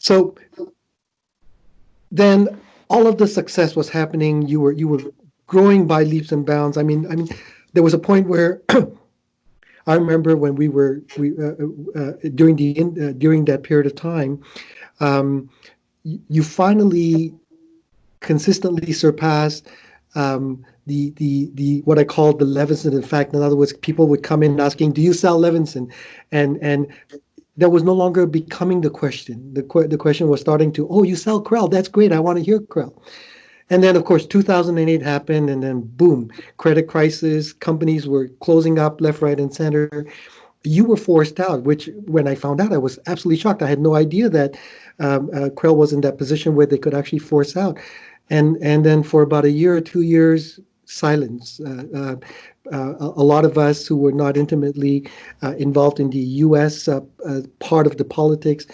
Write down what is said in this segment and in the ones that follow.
So then all of the success was happening. You were growing by leaps and bounds. I mean, there was a point where I remember when during that period of time, um, you finally consistently surpassed the what I call the Levinson effect. In other words, people would come in asking, "Do you sell Levinson?" And that was no longer becoming the question. The question was starting to, "Oh, you sell Krell? That's great. I want to hear Krell." And then, of course, 2008 happened, and then boom, credit crisis. Companies were closing up left, right, and center. You were forced out, which when I found out, I was absolutely shocked. I had no idea that Krell was in that position where they could actually force out. And then for about a year or 2 years, silence. A lot of us who were not intimately involved in the U.S. Part of the politics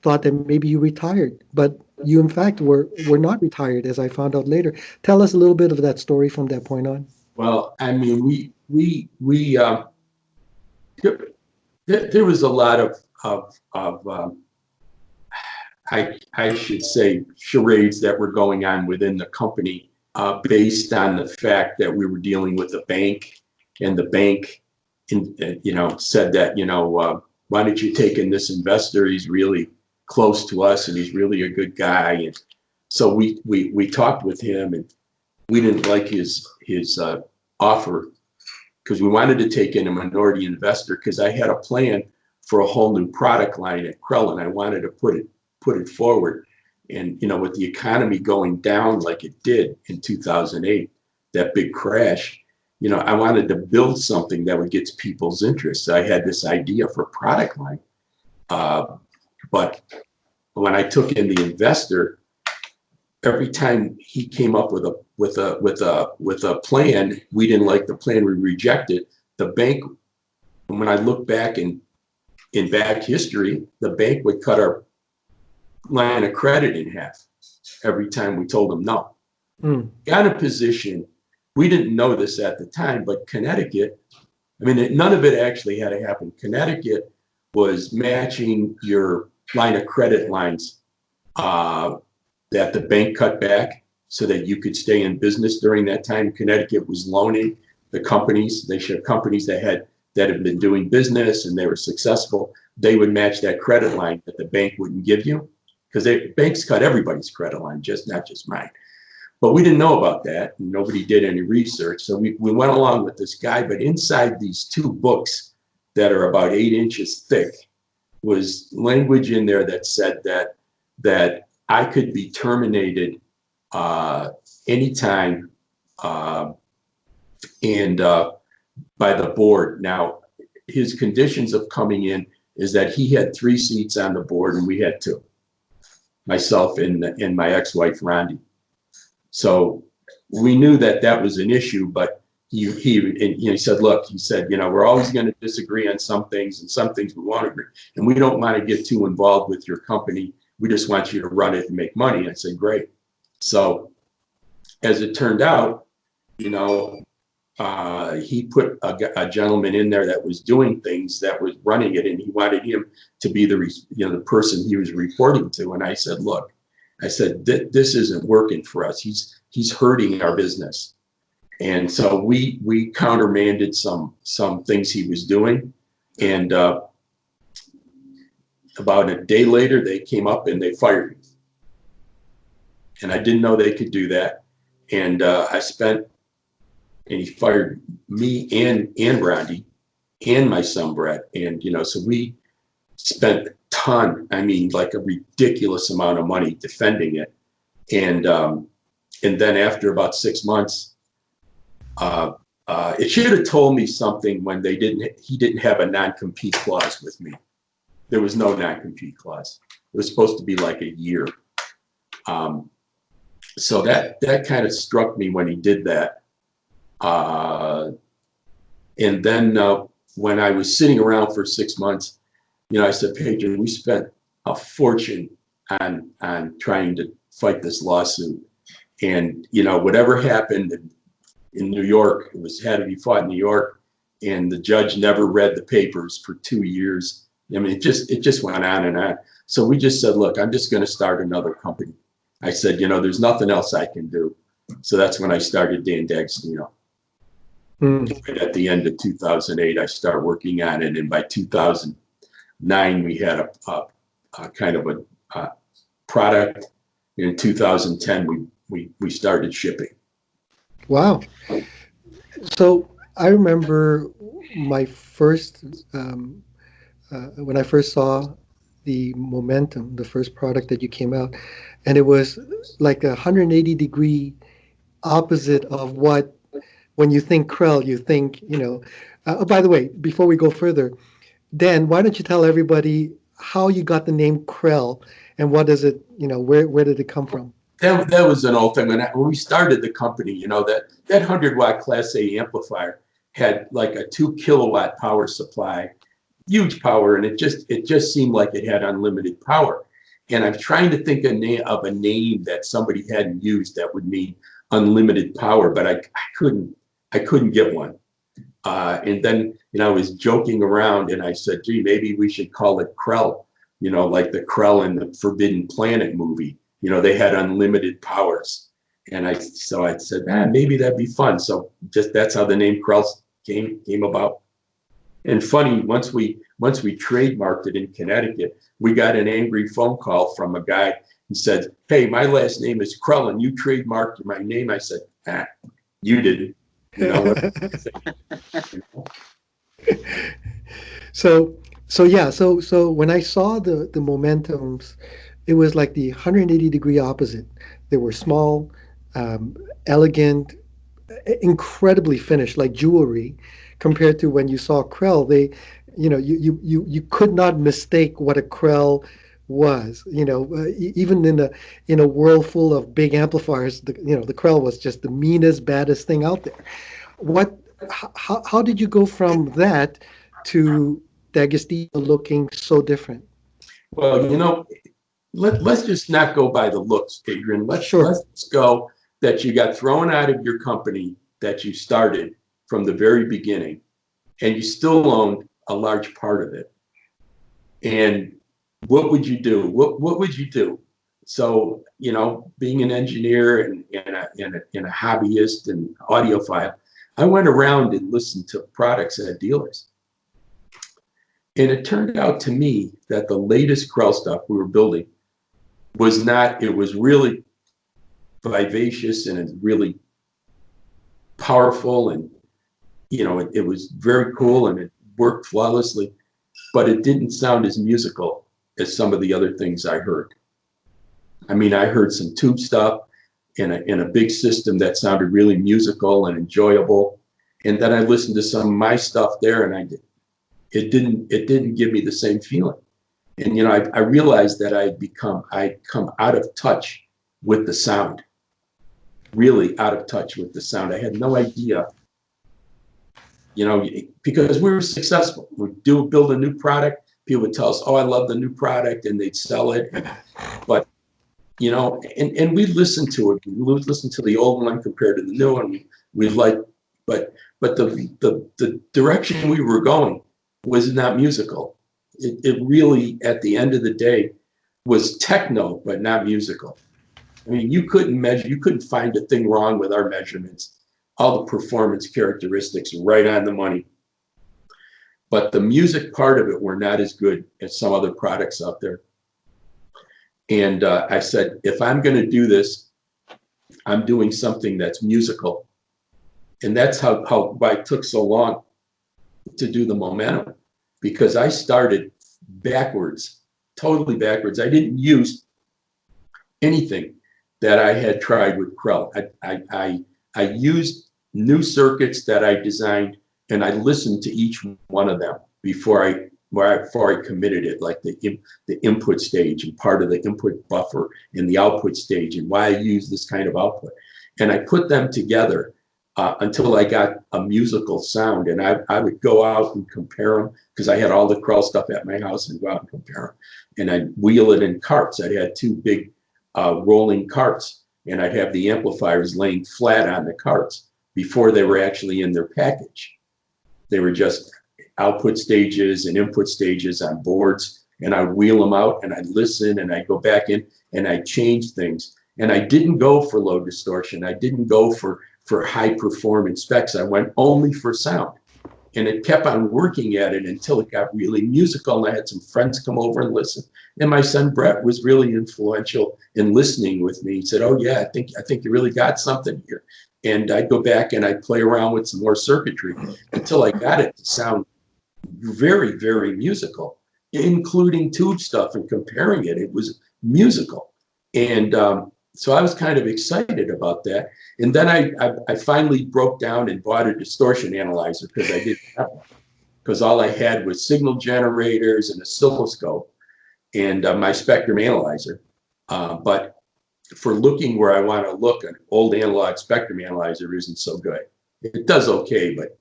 thought that maybe you retired, but you in fact were not retired, as I found out later. Tell us a little bit of that story from that point on. Well, I mean, there was a lot of I should say charades that were going on within the company based on the fact that we were dealing with a bank, and the bank, said that why don't you take in this investor? He's really close to us, and he's really a good guy. And so we talked with him, and we didn't like his offer, because we wanted to take in a minority investor, because I had a plan for a whole new product line at Krell, and I wanted to put it forward. And with the economy going down like it did in 2008, that big crash, I wanted to build something that would get people's interest. I had this idea for a product line, but when I took in the investor, every time he came up with a plan, we didn't like the plan, we rejected. The bank, when I look back in back history, the bank would cut our line of credit in half every time we told them no. Got a position, we didn't know this at the time, but Connecticut, I mean, none of it actually had to happen. Connecticut was matching your line of credit lines that the bank cut back so that you could stay in business during that time. Connecticut was loaning the companies. They showed companies that had been doing business and they were successful. They would match that credit line that the bank wouldn't give you, because banks cut everybody's credit line, not just mine. But we didn't know about that. And nobody did any research. So we went along with this guy. But inside these two books that are about 8 inches thick was language in there that said that I could be terminated anytime and by the board. Now, his conditions of coming in is that he had 3 seats on the board and we had 2, myself and my ex-wife, Rondi. So we knew that was an issue, but he said, look, he said, we're always going to disagree on some things, and some things we want to agree, and we don't want to get too involved with your company. We just want you to run it and make money. I said, great. So as it turned out, he put a gentleman in there that was doing things, that was running it, and he wanted him to be the person he was reporting to. And I said, look, I said, this isn't working for us. He's hurting our business. And so we countermanded some things he was doing. And about a day later, they came up and they fired me. And I didn't know they could do that. And and he fired me and Brandy and my son Brett. And so we spent a ton, I mean, like a ridiculous amount of money defending it. And then after about 6 months, it should have told me something when he didn't have a non-compete clause with me. There was no non-compete clause. It was supposed to be like a year. So that kind of struck me when he did that. And then when I was sitting around for 6 months, I said, Pedro, we spent a fortune on trying to fight this lawsuit. And, whatever happened in New York, had to be fought in New York. And the judge never read the papers for 2 years. I mean, it just went on and on. So we just said, look, I'm just going to start another company. I said, there's nothing else I can do. So that's when I started Dan D'Agostino. And at the end of 2008, I started working on it. And by 2009, we had a kind of a product. In 2010, we started shipping. Wow. So I remember my first when I first saw the Momentum, the first product that you came out, and it was like 180-degree opposite of what when you think Krell, you think, oh, by the way, before we go further, Dan, why don't you tell everybody how you got the name Krell and what does it, where did it come from? That was an old thing. When we started the company, that 100-watt Class A amplifier had like a 2-kilowatt power supply, huge power, and it just seemed like it had unlimited power. And I'm trying to think of a name that somebody hadn't used that would mean unlimited power, but I couldn't get one. And then I was joking around, and I said, "Gee, maybe we should call it Krell." Like the Krell in the Forbidden Planet movie. They had unlimited powers, and I said, maybe that'd be fun. So that's how the name Krell came about. And funny, once we trademarked it in Connecticut, we got an angry phone call from a guy who said, "Hey, my last name is Krell, and you trademarked my name." I said, you didn't. So so when I saw the Momentums, it was like the 180-degree opposite. They were small, elegant, incredibly finished, like jewelry, compared to when you saw Krell. They, you could not mistake what a Krell was. Even in a world full of big amplifiers, the Krell was just the meanest, baddest thing out there. What? How did you go from that to D'Agostino looking so different? Well, let's just not go by the looks, Adrian. Sure. Let's go that you got thrown out of your company that you started from the very beginning, and you still owned a large part of it. And what would you do? What would you do? So, being an engineer and a hobbyist and audiophile, I went around and listened to products at dealers. And it turned out to me that the latest Krell stuff we were building was not, it was really vivacious and it's really powerful, and it was very cool and it worked flawlessly, but it didn't sound as musical as some of the other things I heard. I mean, I heard some tube stuff in a big system that sounded really musical and enjoyable, and then I listened to some of my stuff there, and it didn't give me the same feeling. And I realized that I'd come out of touch with the sound, really out of touch with the sound. I had no idea, because we were successful. We'd build a new product. People would tell us, "Oh, I love the new product," and they'd sell it. But and we listened to it. We listened to the old one compared to the new one. We like, but the direction we were going was not musical. It really, at the end of the day, was techno, but not musical. I mean, you couldn't find a thing wrong with our measurements. All the performance characteristics right on the money. But the music part of it were not as good as some other products out there. And I said, if I'm going to do this, I'm doing something that's musical. And that's why it took so long to do the Momentum, because I started backwards, totally backwards. I didn't use anything that I had tried with Krell. I used new circuits that I designed, and I listened to each one of them before I committed it, like the input stage and part of the input buffer and the output stage and why I use this kind of output. And I put them together until I got a musical sound. And I would go out and compare them, because I had all the Krell stuff at my house, and go out and compare them. And I'd wheel it in carts. I had two big rolling carts, and I'd have the amplifiers laying flat on the carts before they were actually in their package. They were just output stages and input stages on boards, and I'd wheel them out and I'd listen and I'd go back in and I'd change things. And I didn't go for low distortion. I didn't go for high performance specs. I went only for sound. And it kept on working at it until it got really musical. And I had some friends come over and listen. And my son Brett was really influential in listening with me. He said, "Oh yeah, I think you really got something here." And I'd go back and I'd play around with some more circuitry until I got it to sound very, very musical, including tube stuff and comparing it. It was musical. And so I was kind of excited about that. And then I finally broke down and bought a distortion analyzer because I didn't have one. Because all I had was signal generators and oscilloscope and my spectrum analyzer. But for looking where I want to look, an old analog spectrum analyzer isn't so good. It does okay, but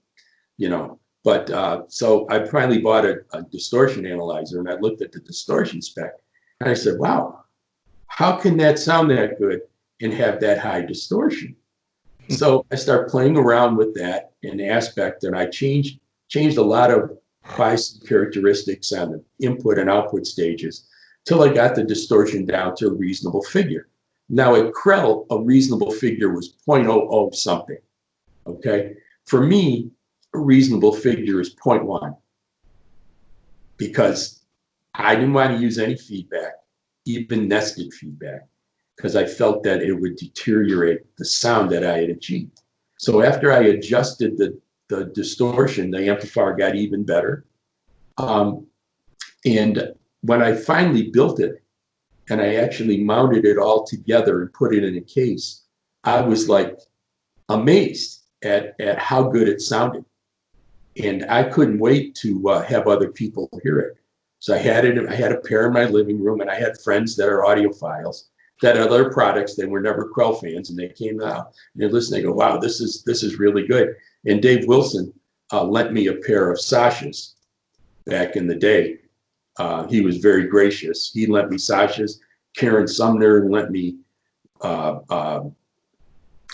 you know. But so I finally bought a distortion analyzer, and I looked at the distortion spec, and I said, "Wow, how can that sound that good and have that high distortion?" So I started playing around with that in aspect, and I changed a lot of bias characteristics on the input and output stages till I got the distortion down to a reasonable figure. Now at Krell, a reasonable figure was 0.00 something. Okay, for me, a reasonable figure is 0.1 because I didn't want to use any feedback, even nested feedback, because I felt that it would deteriorate the sound that I had achieved. So after I adjusted the distortion, the amplifier got even better. And when I finally built it and I actually mounted it all together and put it in a case, I was like amazed at how good it sounded. And I couldn't wait to have other people hear it. So I had a pair in my living room, and I had friends that are audiophiles that had other products. They were never Krell fans, and they came out and they listened. They go, "Wow, this is really good." And Dave Wilson lent me a pair of Sashas back in the day. He was very gracious. He lent me Sashas. Karen Sumner lent me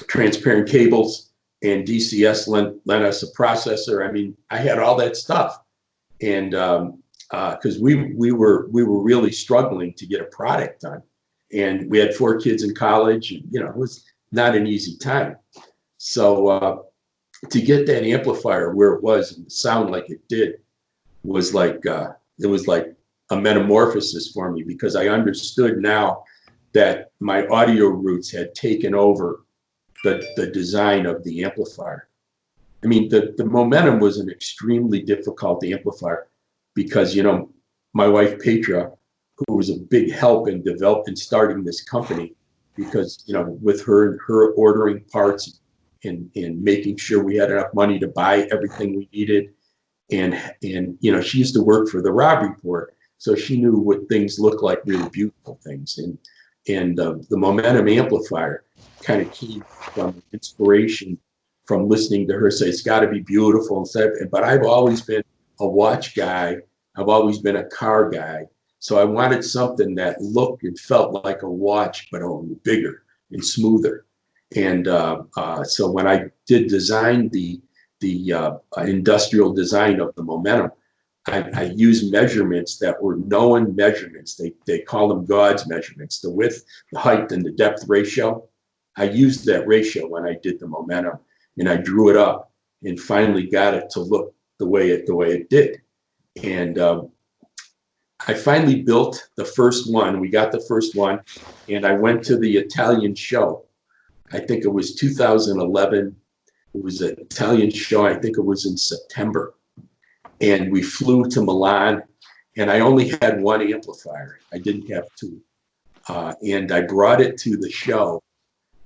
transparent cables. And DCS lent us a processor. I mean, I had all that stuff, and because we were really struggling to get a product done, and we had 4 kids in college, and it was not an easy time. So to get that amplifier where it was and sound like it did was like it was like a metamorphosis for me, because I understood now that my audio roots had taken over the design of the amplifier. I mean, the Momentum was an extremely difficult amplifier because, my wife Petra, who was a big help in developing, starting this company, because, with her ordering parts and making sure we had enough money to buy everything we needed. And she used to work for the Rob Report, so she knew what things looked like, really beautiful things. And the Momentum amplifier kind of came from inspiration from listening to her say it's got to be beautiful and stuff. But I've always been a watch guy. I've always been a car guy. So I wanted something that looked and felt like a watch, but only bigger and smoother. And so when I did design the industrial design of the Momentum, I used measurements that were known measurements. They call them God's measurements, the width, the height, and the depth ratio. I used that ratio when I did the Momentum, and I drew it up and finally got it to look the way it did. And I finally built the first one. We got the first one, and I went to the Italian show. I think it was 2011. It was an Italian show. I think it was in September. And we flew to Milan, and I only had one amplifier. I didn't have 2. And I brought it to the show.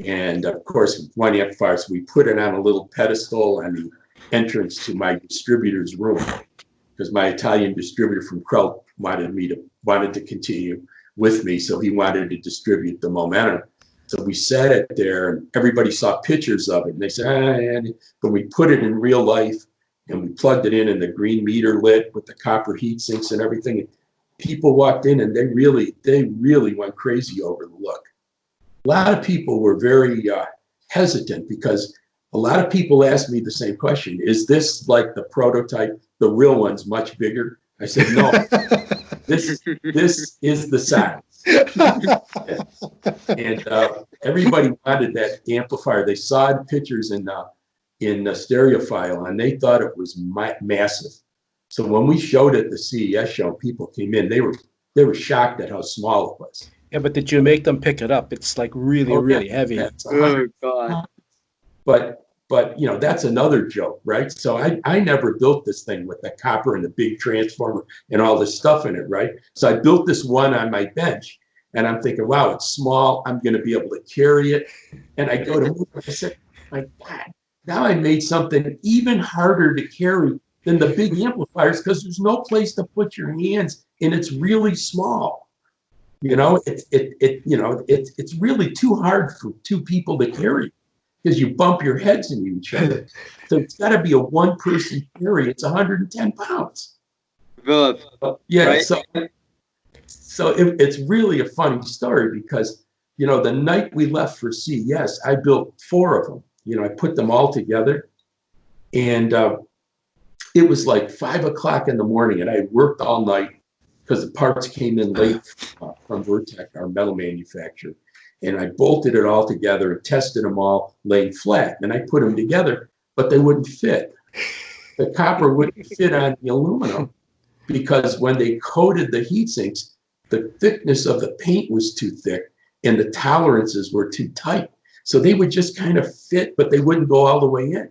And of course, one amplifier, so we put it on a little pedestal on the entrance to my distributor's room, because my Italian distributor from Krell wanted to continue with me, so he wanted to distribute the Momentum. So we sat it there, and everybody saw pictures of it, and they said, but we put it in real life, and we plugged it in, and the green meter lit with the copper heat sinks and everything. People walked in, and they really went crazy over the look. A lot of people were very hesitant because A lot of people ask me the same question. Is this like the prototype? The real one's much bigger? I said, no, this is the size. And everybody wanted that amplifier. They saw the pictures in the stereophile, and they thought it was massive. So when we showed it at the CES show, people came in. They were shocked at how small it was. Yeah, but did you make them pick it up? It's like really, really heavy. Yeah, Oh God. But you know, that's another joke, right? So I never built this thing with the copper and the big transformer and all this stuff in it, right? So I built this one on my bench, and I'm thinking, wow, it's small. I'm going to be able to carry it. And I go to move it. I said, my God, now I made something even harder to carry than the big amplifiers, because there's no place to put your hands, and it's really small. You know, it's really too hard for two people to carry, because you bump your heads into each other. So it's got to be a one-person carry. It's 110 pounds. Philip, Yeah, right? so it's really a funny story, because, you know, the night we left for CES, I built 4 of them. You know, I put them all together, and it was like 5 o'clock in the morning, and I worked all night because the parts came in late from Vertec, our metal manufacturer. And I bolted it all together and tested them all laying flat. And I put them together, but they wouldn't fit. The copper wouldn't fit on the aluminum, because when they coated the heat sinks, the thickness of the paint was too thick and the tolerances were too tight. So they would just kind of fit, but they wouldn't go all the way in.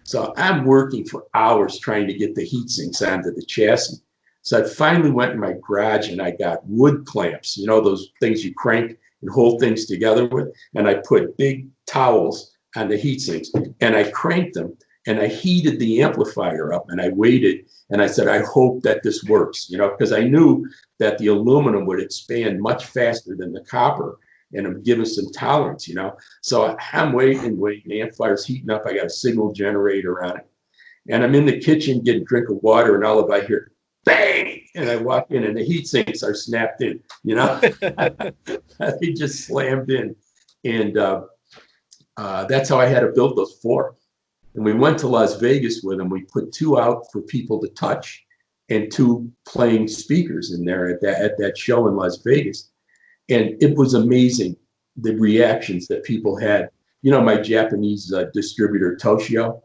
So I'm working for hours trying to get the heat sinks onto the chassis. So I finally went in my garage and I got wood clamps, you know, those things you crank and hold things together with. And I put big towels on the heat sinks, and I cranked them, and I heated the amplifier up, and I waited, and I said, I hope that this works, you know, because I knew that the aluminum would expand much faster than the copper, and it would give us some tolerance, you know. So I'm waiting, the amplifier's heating up. I got a signal generator on it, and I'm in the kitchen getting a drink of water, and all of I hear, bang! And I walk in, and the heat sinks are snapped in, you know. They just slammed in. And that's how I had to build those 4. And we went to Las Vegas with them. We put 2 out for people to touch, and 2 playing speakers in there at that show in Las Vegas. And it was amazing, the reactions that people had. You know, my Japanese distributor, Toshio,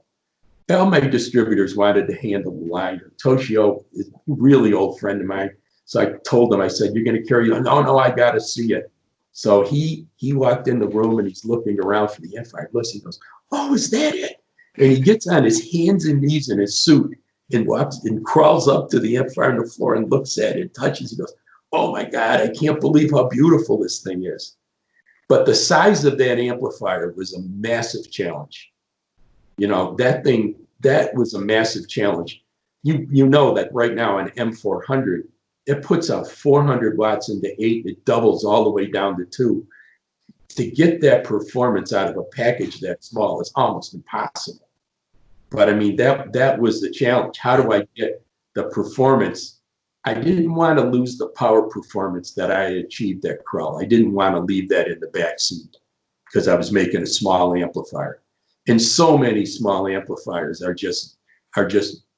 all my distributors wanted to handle the line. Toshio is a really old friend of mine. So I told him, I said, you're going to carry it? No, I got to see it. So he walked in the room, and he's looking around for the amplifier. Listen, he goes, oh, is that it? And he gets on his hands and knees in his suit and walks and crawls up to the amplifier on the floor and looks at it, touches. He goes, oh my God, I can't believe how beautiful this thing is. But the size of that amplifier was a massive challenge. You know, that was a massive challenge. You know that right now an M400, it puts out 400 watts into 8. It doubles all the way down to 2. To get that performance out of a package that small is almost impossible. But I mean, that was the challenge. How do I get the performance? I didn't want to lose the power performance that I achieved at Krell. I didn't want to leave that in the back seat, because I was making a small amplifier. And so many small amplifiers are just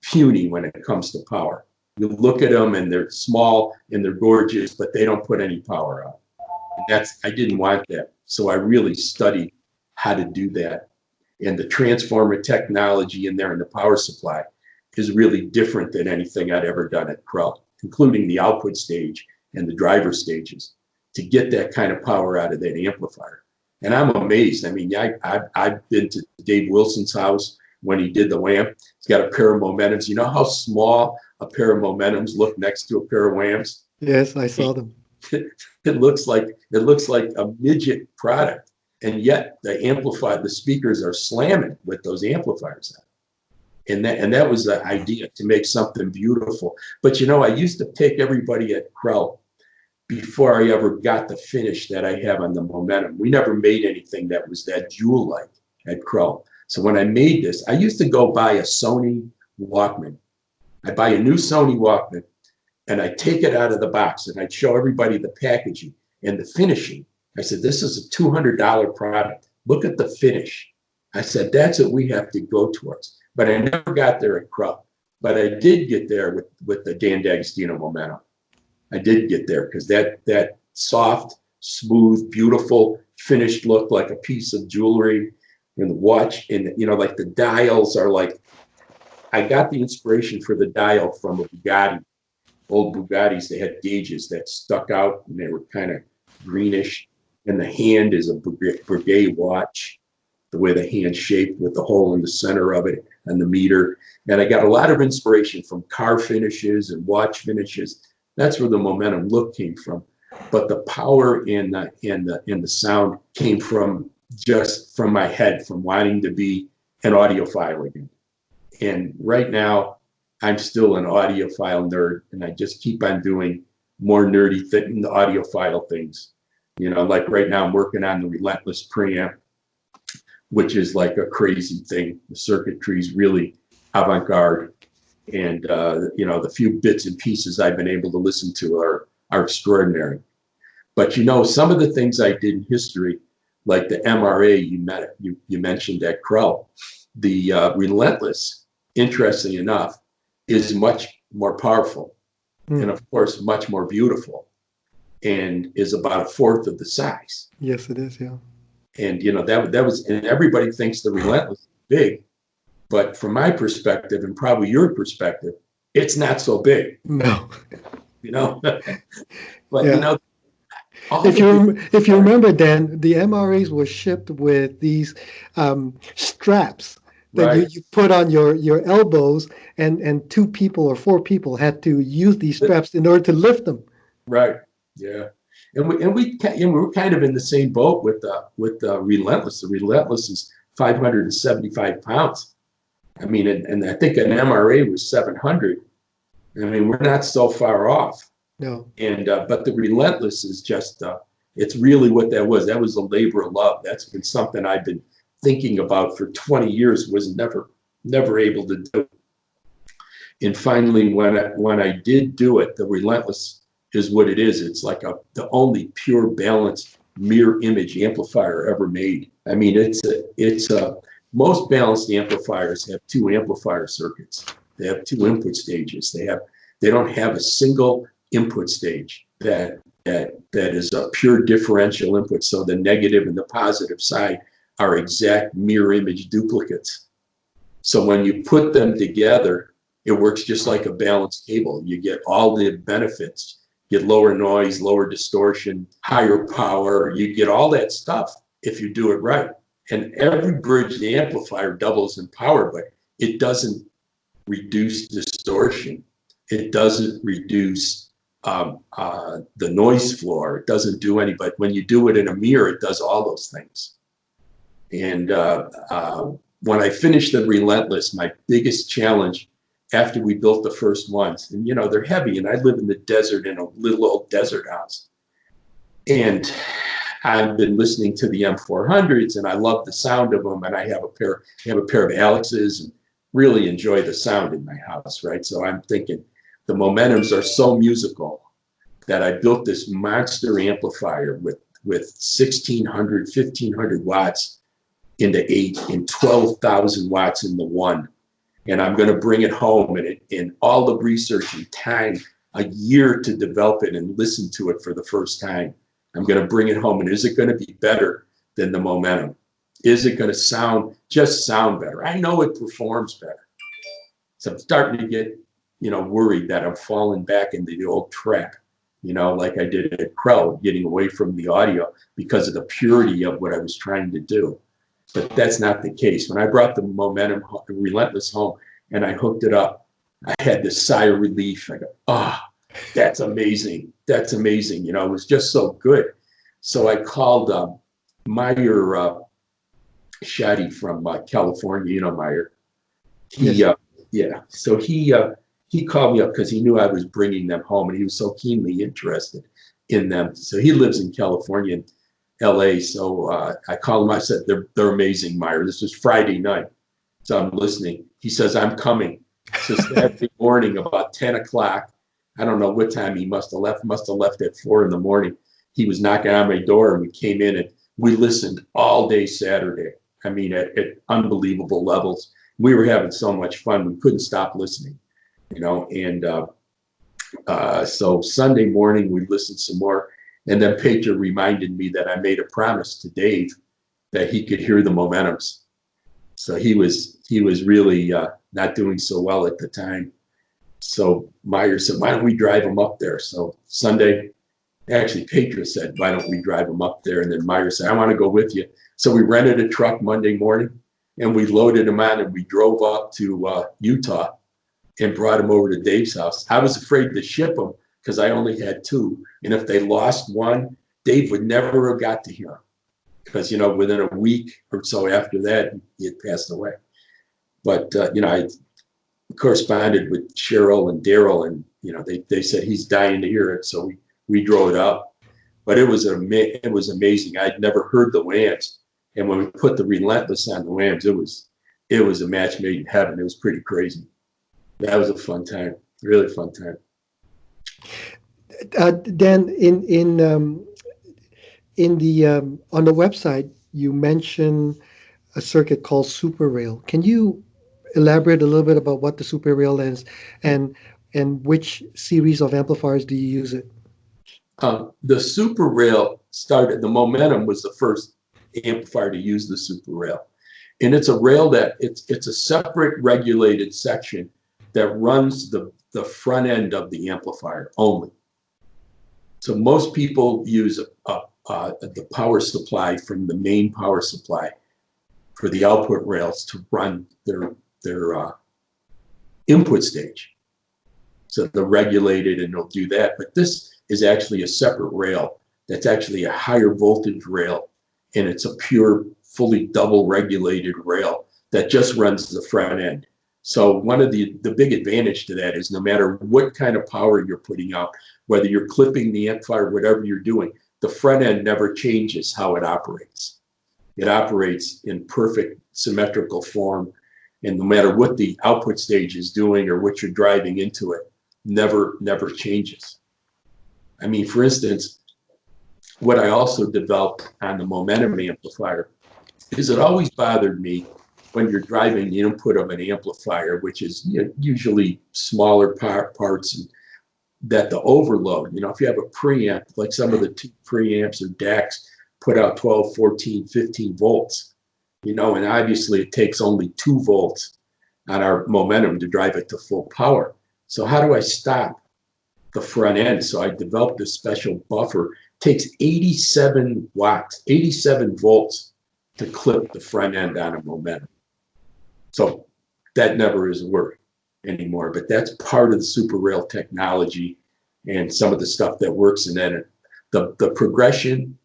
puny when it comes to power. You look at them and they're small and they're gorgeous, but they don't put any power out. And I didn't want that. So I really studied how to do that. And the transformer technology in there and the power supply is really different than anything I'd ever done at Krell, including the output stage and the driver stages, to get that kind of power out of that amplifier. And I'm amazed. I mean, I've been to Dave Wilson's house when he did the WAM. He's got a pair of Momentums. You know how small a pair of Momentums look next to a pair of WAMs? Yes, I saw them. It looks like a midget product, and yet the speakers are slamming with those amplifiers on. And that was the idea, to make something beautiful. But you know, I used to take everybody at Krell, before I ever got the finish that I have on the Momentum. We never made anything that was that jewel-like at Krell. So when I made this, I used to go buy a Sony Walkman. I buy a new Sony Walkman, and I take it out of the box, and I'd show everybody the packaging and the finishing. I said, this is a $200 product. Look at the finish. I said, that's what we have to go towards. But I never got there at Krell. But I did get there with the Dan D'Agostino momentum. I did get there because that soft, smooth, beautiful, finished look like a piece of jewelry, and the watch, and like the dials are like, I got the inspiration for the dial from a Bugatti. Old Bugattis, they had gauges that stuck out and they were kind of greenish. And the hand is a Breguet watch, the way the hand's shaped with the hole in the center of it and the meter. And I got a lot of inspiration from car finishes and watch finishes. That's where the momentum look came from. But the power in the sound came from just from my head, from wanting to be an audiophile again. And right now, I'm still an audiophile nerd, and I just keep on doing more nerdy the audiophile things. Like right now, I'm working on the Relentless preamp, which is like a crazy thing. The circuitry is really avant-garde, and the few bits and pieces I've been able to listen to are extraordinary. But some of the things I did in history, like the MRA you mentioned at Krell, the Relentless, interestingly enough, is much more powerful and of course much more beautiful, and is about a fourth of the size. Yes, it is. Yeah. And that was, and everybody thinks the Relentless is big, but from my perspective and probably your perspective, it's not so big. No. But Yeah. If you remember, Dan, the MRAs were shipped with these straps that right. you put on your elbows, and 2 people or 4 people had to use these straps in order to lift them. Right. Yeah. And we were kind of in the same boat with the Relentless. The Relentless is 575 pounds. I mean, and I think an MRA was 700. I mean, we're not so far off. No. And but the Relentless is just it's really what that was. That was a labor of love. That's been something I've been thinking about for 20 years. Was never able to do. And finally, when I did do it, the Relentless is what it is. It's like the only pure balanced mirror image amplifier ever made. I mean, it's most balanced amplifiers have 2 amplifier circuits. They have 2 input stages. They don't have a single input stage that is a pure differential input. So the negative and the positive side are exact mirror image duplicates. So when you put them together, it works just like a balanced cable. You get all the benefits. You get lower noise, lower distortion, higher power. You get all that stuff if you do it right. And every bridge, the amplifier doubles in power, but it doesn't reduce distortion. It doesn't reduce the noise floor. It doesn't do any, but when you do it in a mirror, it does all those things. And when I finished the Relentless, my biggest challenge after we built the first ones, and they're heavy, and I live in the desert in a little old desert house. And I've been listening to the M400s, and I love the sound of them. And I have a pair of Alex's, and really enjoy the sound in my house, right? So I'm thinking the momentums are so musical that I built this monster amplifier with 1,600, 1,500 watts into 8 and 12,000 watts into 1. And I'm going to bring it home, and in all the research and time, a year to develop it and listen to it for the first time. I'm going to bring it home, and is it going to be better than the momentum? Is it going to sound better? I know it performs better. So I'm starting to get, worried that I'm falling back into the old trap, like I did at Krell, getting away from the audio because of the purity of what I was trying to do. But that's not the case. When I brought the Relentless home and I hooked it up, I had this sigh of relief. I go, that's amazing. That's amazing. It was just so good. So I called Meyer Shaddy from California, Meyer. So he called me up because he knew I was bringing them home, and he was so keenly interested in them. So he lives in California, LA. So I called him. I said, they're amazing, Meyer. This was Friday night. So I'm listening. He says, I'm coming. So Saturday morning, about 10 o'clock, I don't know what time he must have left at 4 in the morning. He was knocking on my door, and we came in, and we listened all day Saturday. I mean, at unbelievable levels. We were having so much fun. We couldn't stop listening, you know, and so Sunday morning we listened some more. And then Pedro reminded me that I made a promise to Dave that he could hear the momentums. So he was really not doing so well at the time. So Meyer said, why don't we drive him up there? So Sunday, actually Pedro said, why don't we drive him up there? And then Meyer said, I want to go with you. So we rented a truck Monday morning and we loaded him on and we drove up to Utah and brought him over to Dave's house. I was afraid to ship him because I only had two. And if they lost one, Dave would never have got to hear him. Because, you know, within a week or so after that, he had passed away. But, you know, I corresponded with Cheryl and Daryl, and, you know, they said he's dying to hear it. So we drove it up. But it was amazing. I'd never heard the Whams. And when we put the Relentless on the Whams, it was a match made in heaven. It was pretty crazy. That was a fun time, really fun time. Dan, in the on the website, you mentioned a circuit called Super Rail. Can you elaborate a little bit about what the Super Rail is, and which series of amplifiers do you use it? The Super Rail started. The Momentum was the first amplifier to use the Super Rail, and it's a rail that it's a separate regulated section that runs the front end of the amplifier only. So most people use the power supply from the main power supply for the output rails to run their input stage. So they're regulated and they'll do that. But this is actually a separate rail that's actually a higher voltage rail, and it's a pure, fully double regulated rail that just runs the front end. So one of the big advantage to that is no matter what kind of power you're putting out, whether you're clipping the amplifier, whatever you're doing, the front end never changes how it operates. It operates in perfect symmetrical form, and no matter what the output stage is doing or what you're driving into it, never changes. I mean, for instance, what I also developed on the Momentum amplifier is it always bothered me when you're driving the input of an amplifier, which is, you know, usually smaller parts, and that the overload, you know, if you have a preamp, like some of the two preamps or DACs put out 12, 14, 15 volts, you know, and obviously it takes only 2 volts on our Momentum to drive it to full power. So how do I stop the front end? So I developed this special buffer. It takes 87 watts, 87 volts to clip the front end on a Momentum. So that never is a worry anymore, but that's part of the Super Rail technology and some of the stuff that works in that. The Progression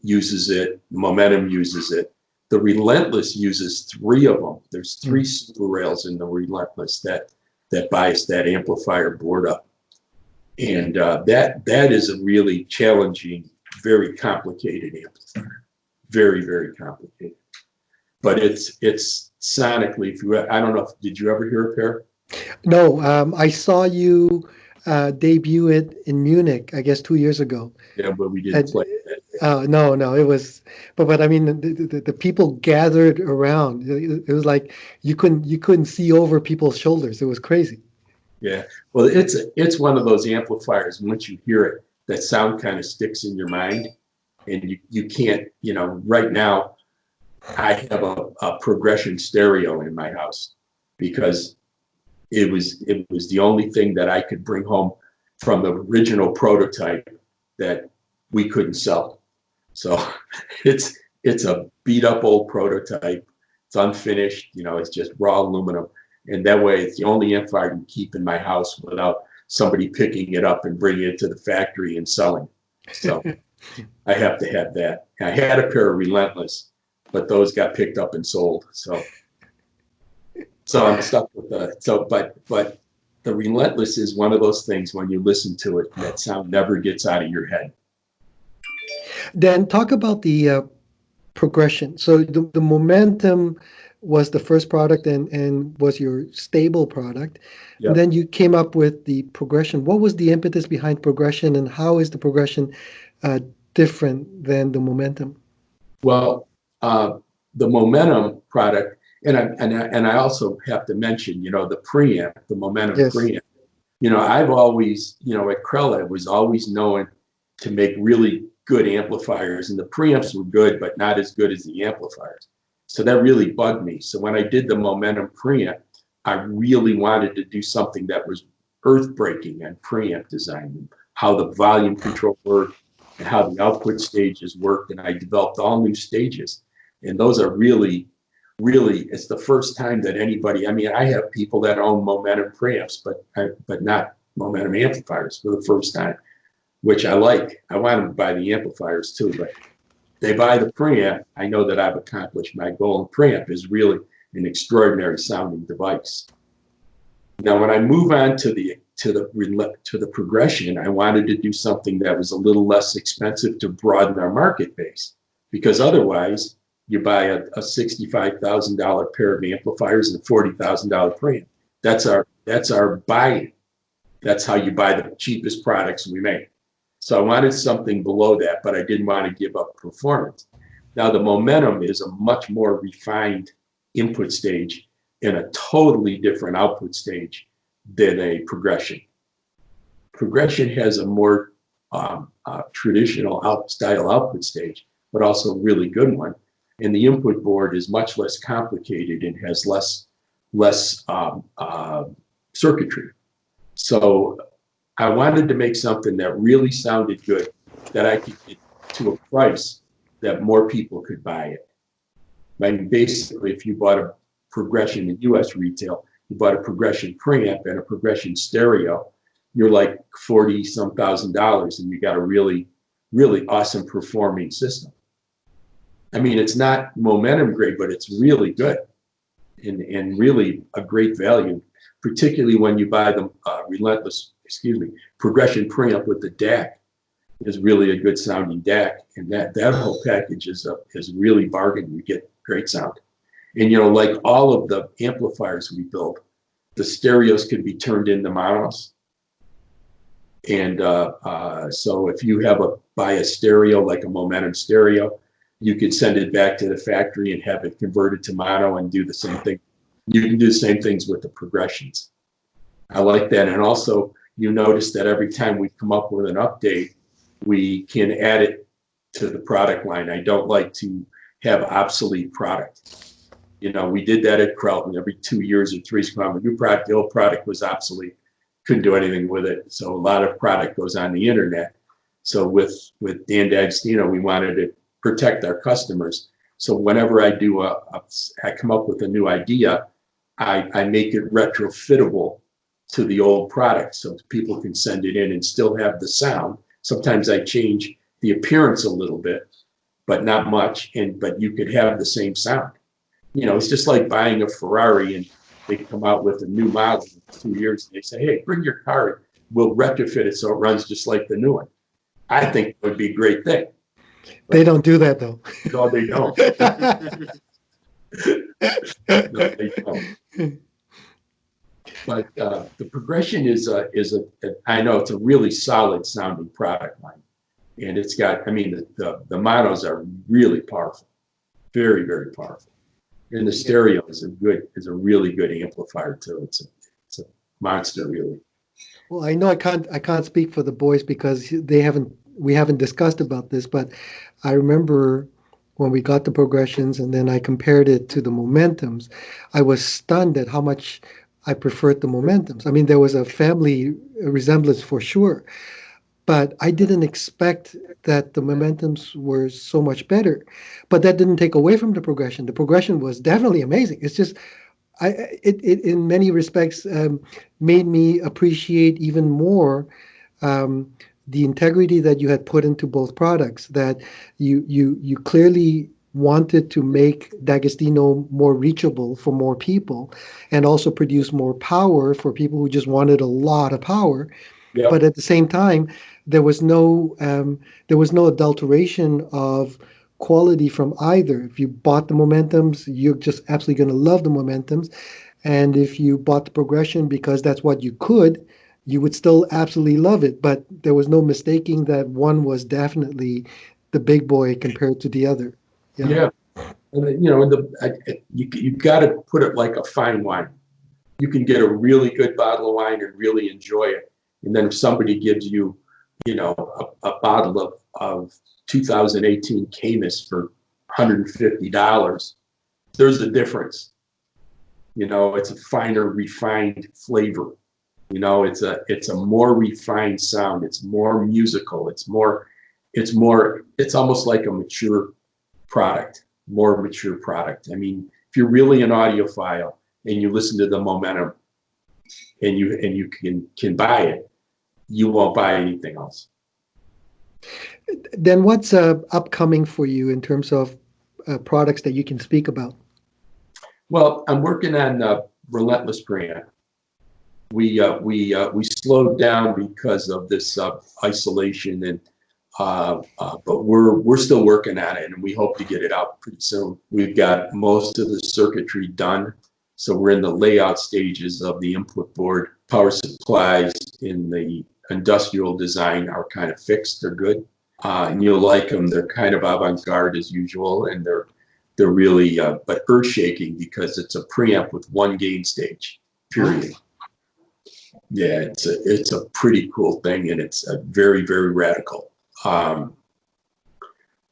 uses it, the Momentum uses it. The Relentless uses 3 of them. There's 3 Super Rails in the Relentless that bias that amplifier board up. And that is a really challenging, very complicated amplifier. Very, very complicated. But it's sonically, I don't know, did you ever hear a pair? No, I saw you debut it in Munich, I guess 2 years ago. Yeah, but we didn't play that. No, it was, but I mean, the people gathered around. It was like you couldn't see over people's shoulders. It was crazy. Yeah, well, it's one of those amplifiers. Once you hear it, that sound kind of sticks in your mind, and you can't, you know. Right now, I have a Progression stereo in my house because it was the only thing that I could bring home from the original prototype that we couldn't sell. So it's a beat up old prototype. It's unfinished, you know, it's just raw aluminum. And that way it's the only amplifier I can keep in my house without somebody picking it up and bringing it to the factory and selling. So I have to have that. I had a pair of Relentless, but those got picked up and sold. So I'm stuck with but the Relentless is one of those things when you listen to it, that sound never gets out of your head. Dan, talk about the progression. So the Momentum was the first product and was your stable product. Yep. And then you came up with the Progression. What was the impetus behind Progression, and how is the Progression different than the Momentum? Well, the momentum product, and I also have to mention, the preamp, the momentum Yes. preamp. I've always, at Krell, I was always known to make really good amplifiers, and the preamps were good, but not as good as the amplifiers. So that really bugged me. So when I did the momentum preamp, I really wanted to do something that was earth-breaking on preamp design, and how the volume control worked and how the output stages worked. And I developed all new stages. And those are really, it's the first time that anybody, I have people that own momentum preamps, but not momentum amplifiers for the first time, which I like. I want them to buy the amplifiers too, but they buy the preamp. I know that I've accomplished my goal. And preamp is really an extraordinary sounding device. Now, when I move on to the progression, I wanted to do something that was a little less expensive to broaden our market base, because otherwise you buy a $65,000 pair of amplifiers and a $40,000 preamp. That's our buy. That's how you buy the cheapest products we make. So I wanted something below that, but I didn't want to give up performance. Now the momentum is a much more refined input stage and a totally different output stage than a progression. Progression has a more traditional style output stage, but also a really good one. And the input board is much less complicated and has less circuitry. So I wanted to make something that really sounded good, that I could get to a price that more people could buy it. Basically, if you bought a progression in US retail, you bought a progression preamp and a progression stereo, you're like $40-some thousand, and you got a really, really awesome performing system. It's not momentum grade, but it's really good and really a great value, particularly when you buy the Relentless, progression preamp with the DAC. Is really a good sounding DAC, and that whole package is really bargain. You get great sound. And like all of the amplifiers we build, the stereos could be turned into monos. And so if you buy a stereo like a momentum stereo, you could send it back to the factory and have it converted to mono and do the same thing. You can do the same things with the progressions. I like that. And also, you notice that every time we come up with an update, we can add it to the product line. I don't like to have obsolete product. We did that at Krell, and every 2 years or 3 years, come out with a new product. The old product was obsolete. Couldn't do anything with it. So a lot of product goes on the internet. So with Dan D'Agostino, we wanted to protect our customers. So whenever I come up with a new idea, I make it retrofittable to the old product so people can send it in and still have the sound. Sometimes I change the appearance a little bit, but not much. But you could have the same sound. It's just like buying a Ferrari and they come out with a new model in 2 years and they say, hey, bring your car in. We'll retrofit it so it runs just like the new one. I think it would be a great thing. They don't do that though. No, they don't. No, they don't. But the progression I know it's a really solid sounding product line. And it's got, the monos are really powerful, very, very powerful. And the stereo is a really good amplifier too. It's a monster, really. Well, I know I can't speak for the boys because we haven't discussed about this, but I remember when we got the progressions and then I compared it to the momentums, I was stunned at how much I preferred the momentums. There was a family resemblance for sure, but I didn't expect that the momentums were so much better. But that didn't take away from the progression. The progression was definitely amazing. It's just, it in many respects made me appreciate even more the integrity that you had put into both products. That you clearly wanted to make D'Agostino more reachable for more people, and also produce more power for people who just wanted a lot of power. Yep. But at the same time, there was no adulteration of quality from either. If you bought the momentums, you're just absolutely going to love the momentums, and if you bought the progression because that's what you could, you would still absolutely love it. But there was no mistaking that one was definitely the big boy compared to the other. Yeah. And you got to put it like a fine wine. You can get a really good bottle of wine and really enjoy it. And then if somebody gives you, a bottle of 2018 Camus for $150, there's a difference. It's a finer, refined flavor. It's a more refined sound. It's more musical. It's almost like a mature product, more mature product. I mean, if you're really an audiophile and you listen to the Momentum and you can buy it, you won't buy anything else. Then what's upcoming for you in terms of products that you can speak about? Well, I'm working on Relentless brand. We slowed down because of this isolation, and but we're still working on it, and we hope to get it out pretty soon. We've got most of the circuitry done, so we're in the layout stages of the input board. Power supplies in the industrial design are kind of fixed. They're good, and you'll like them. They're kind of avant-garde as usual, and they're really but earth-shaking because it's a preamp with one gain stage. Period. Yeah, it's a pretty cool thing, and it's very, very radical. And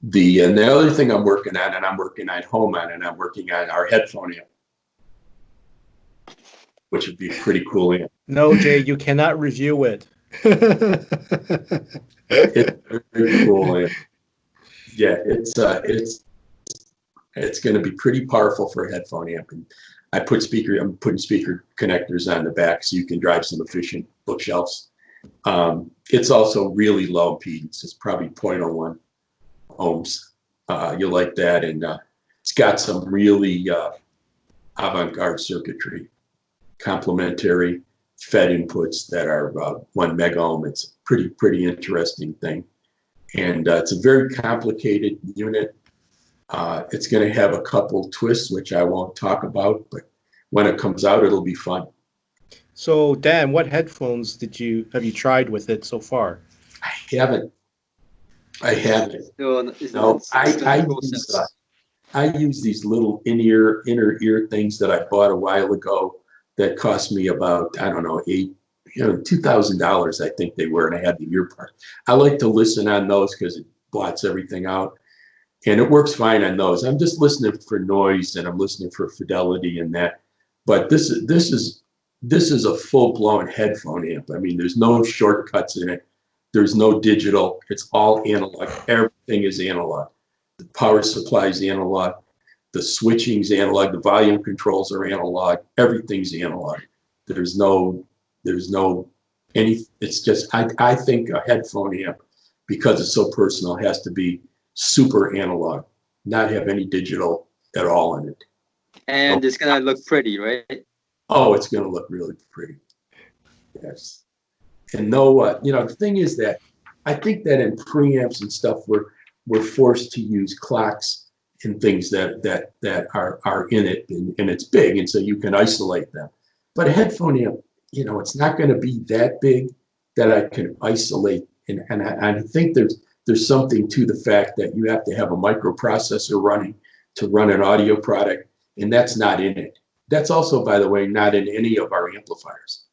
the other thing I'm working on, and I'm working at home on, and I'm working on our headphone amp, which would be a pretty cool amp. No, Jay, you cannot review it. It's very cool amp. Yeah, it's going to be pretty powerful for a headphone amp. And I'm putting speaker connectors on the back so you can drive some efficient bookshelves. It's also really low impedance. It's probably 0.01 ohms. You'll like that. And it's got some really avant-garde circuitry, complementary fed inputs that are 1 mega ohm. It's a pretty interesting thing. And it's a very complicated unit. It's going to have a couple twists, which I won't talk about, but when it comes out, it'll be fun. So, Dan, what headphones have you tried with it so far? I haven't. No, No, I use these little inner ear things that I bought a while ago that cost me about, I don't know, $2,000, I think they were, and I had the ear part. I like to listen on those because it blots everything out. And it works fine on those. I'm just listening for noise, and I'm listening for fidelity and that. But this is a full-blown headphone amp. I mean, there's no shortcuts in it. There's no digital. It's all analog. Everything is analog. The power supply is analog. The switching's analog. The volume controls are analog. Everything's analog. There's no any. It's just I think a headphone amp, because it's so personal, has to be super analog, not have any digital at all in it. And it's gonna look pretty, right? Oh, it's gonna look really pretty. Yes. And no, the thing is that I think that in preamps and stuff, we're forced to use clocks and things that are in it, and it's big, and so you can isolate them. But a headphone amp, it's not going to be that big that I can isolate. And I think there's something to the fact that you have to have a microprocessor running to run an audio product, and that's not in it. That's also, by the way, not in any of our amplifiers.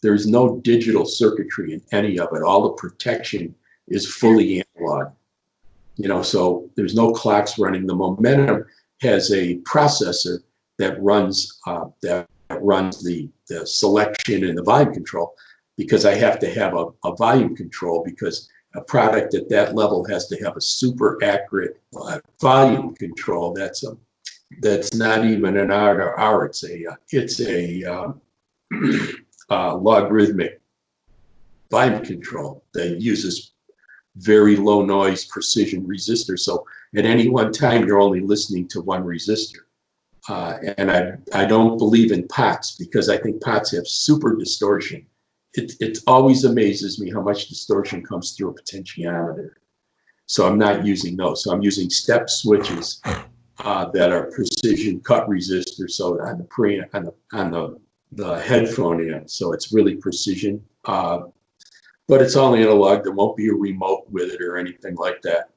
There's no digital circuitry in any of it. All the protection is fully analog. So there's no clocks running. The Momentum has a processor that runs the selection and the volume control, because I have to have a volume control, because a product at that level has to have a super accurate volume control. That's not even an R. It's a logarithmic volume control that uses very low noise precision resistor. So at any one time, you're only listening to one resistor. And I don't believe in pots, because I think pots have super distortion. It always amazes me how much distortion comes through a potentiometer. So I'm not using those. So I'm using step switches that are precision cut resistors. So on the preamp, on the headphone amp, so it's really precision. But it's all analog. There won't be a remote with it or anything like that.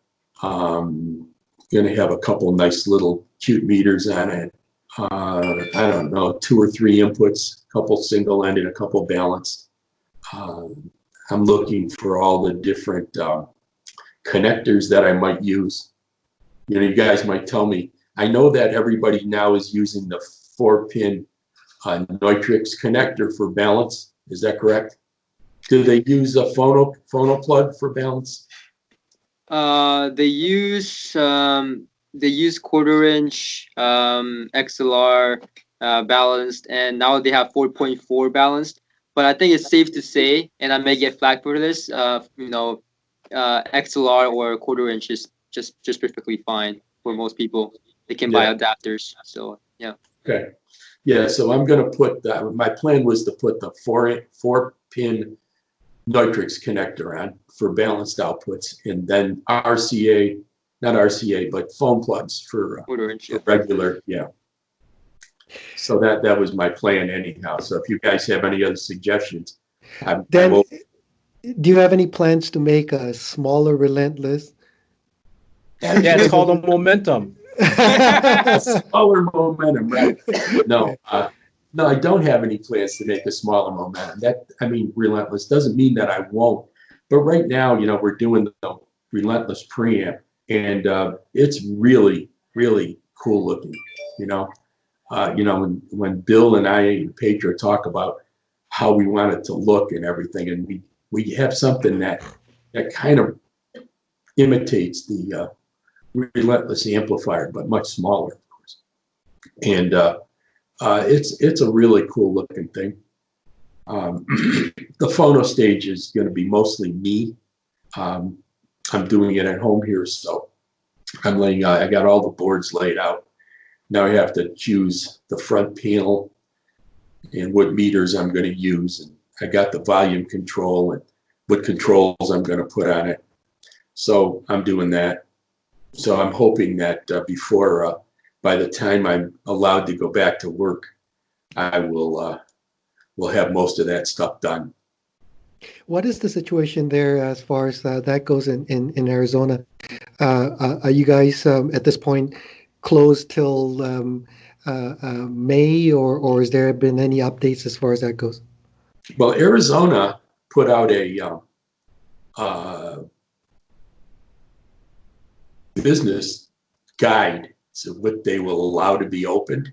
Going to have a couple nice little cute meters on it. I don't know, 2 or 3 inputs, a couple single-ended, a couple balanced. I'm looking for all the different connectors that I might use. You know, you guys might tell me. I know that everybody now is using the 4-pin Nitrix connector for balance. Is that correct? Do they use a phono plug for balance? They use 1/4" XLR balanced, and now they have 4.4 balanced. But I think it's safe to say, and I may get flagged for this, XLR or 1/4" is just perfectly fine for most people. They can buy adapters. So yeah. Okay. Yeah, so I'm going to put that. My plan was to put the 4-pin Nitrix connector on for balanced outputs, and then RCA, not RCA, but phone plugs for 1/4". regular. Yeah. So that was my plan anyhow. So if you guys have any other suggestions, I Dan, will. do you have any plans to make a smaller Relentless? Yeah, it's called a momentum. Smaller momentum, right? No, no, I don't have any plans to make a smaller momentum. Relentless doesn't mean that I won't. But right now, we're doing the Relentless preamp, and it's really, really cool looking. When Bill and I and Pedro talk about how we want it to look and everything, and we have something that kind of imitates the Relentless amplifier, but much smaller, of course. And it's a really cool looking thing. The phono stage is going to be mostly me. I'm doing it at home here, so I got all the boards laid out. Now I have to choose the front panel and what meters I'm going to use. And I got the volume control and what controls I'm going to put on it. So I'm doing that. So I'm hoping that by the time I'm allowed to go back to work, I will have most of that stuff done. What is the situation there as far as that goes in Arizona? Are you guys at this point closed till May, or has there been any updates as far as that goes? Well, Arizona put out a business guide to what they will allow to be opened.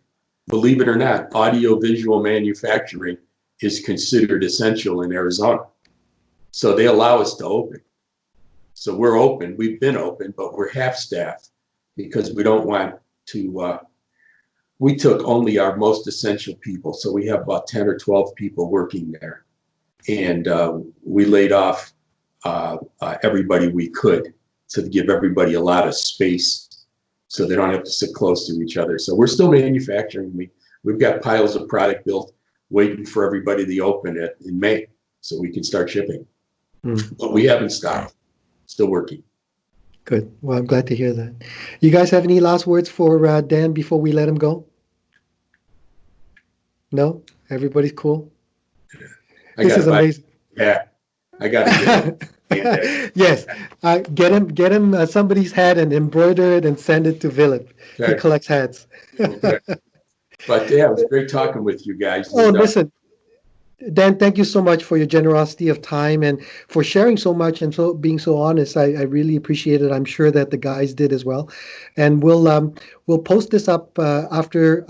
Believe it or not, audio-visual manufacturing is considered essential in Arizona. So they allow us to open. So we're open. We've been open, but we're half-staffed because we don't want to. We took only our most essential people. So we have about 10 or 12 people working there. And we laid off everybody we could to give everybody a lot of space so they don't have to sit close to each other. So we're still manufacturing. We've got piles of product built waiting for everybody to open it in May so we can start shipping. But we haven't stopped. Still working. Good. Well, I'm glad to hear that. You guys have any last words for Dan before we let him go? No? Everybody's cool? This is amazing. Yeah, I got to get it. Yes. Get him somebody's hat and embroider it and send it to Philip. Okay. He collects hats. Okay. But yeah, it was great talking with you guys. Oh, listen, Dan, thank you so much for your generosity of time and for sharing so much and being so honest. I really appreciate it. I'm sure that the guys did as well. And we'll post this up after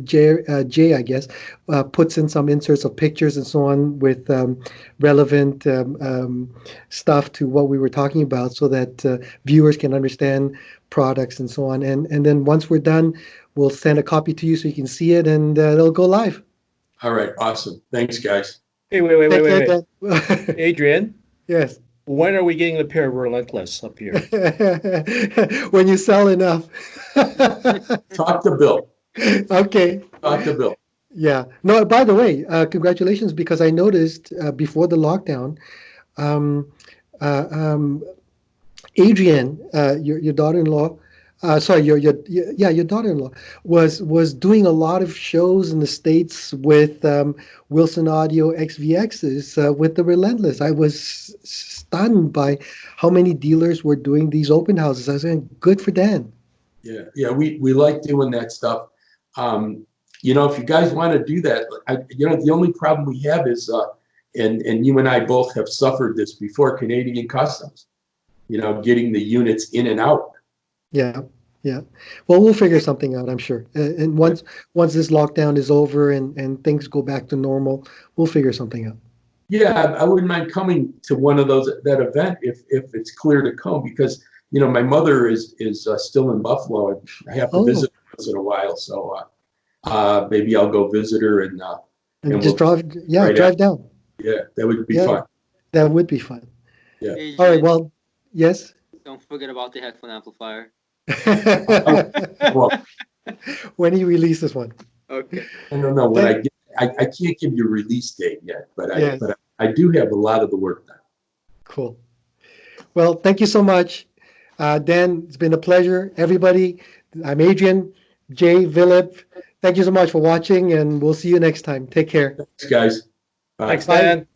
Jay, I guess, puts in some inserts of pictures and so on with relevant stuff to what we were talking about, so that viewers can understand products and so on. And then once we're done, we'll send a copy to you so you can see it, and it'll go live. All right. Awesome. Thanks, guys. Hey, wait. Wait. Adrian, Yes. when are we getting the pair of Relentless up here? When you sell enough. Talk to Bill. Okay. Talk to Bill. Yeah. No, by the way, congratulations, because I noticed before the lockdown, Adrienne, your daughter-in-law, Sorry, yeah, your daughter-in-law was doing a lot of shows in the States with Wilson Audio XVXs with the Relentless. I was stunned by how many dealers were doing these open houses. I was saying, good for Dan. Yeah, we like doing that stuff. If you guys want to do that, the only problem we have is, and you and I both have suffered this before, Canadian customs. Getting the units in and out. Yeah, yeah. Well, we'll figure something out, I'm sure. And once this lockdown is over and things go back to normal, we'll figure something out. Yeah, I wouldn't mind coming to one of that event if it's clear to come, because my mother is still in Buffalo. I have to Oh, visit once in a while, so maybe I'll go visit her and and just we'll right drive after. down. Yeah, that would be Yeah, fun. that would be fun. Yeah. All right, Adrian, well, yes. don't forget about the headphone amplifier. Well, When he releases one. Okay. I don't know when Thank- I can't give you a release date yet, but Yes. I do have a lot of the work done. Cool. Well, thank you so much. Dan, it's been a pleasure. Everybody, I'm Adrian, Jay, Philip. Thank you so much for watching, and we'll see you next time. Take care. Thanks, guys. Bye. Thanks, Bye. Dan.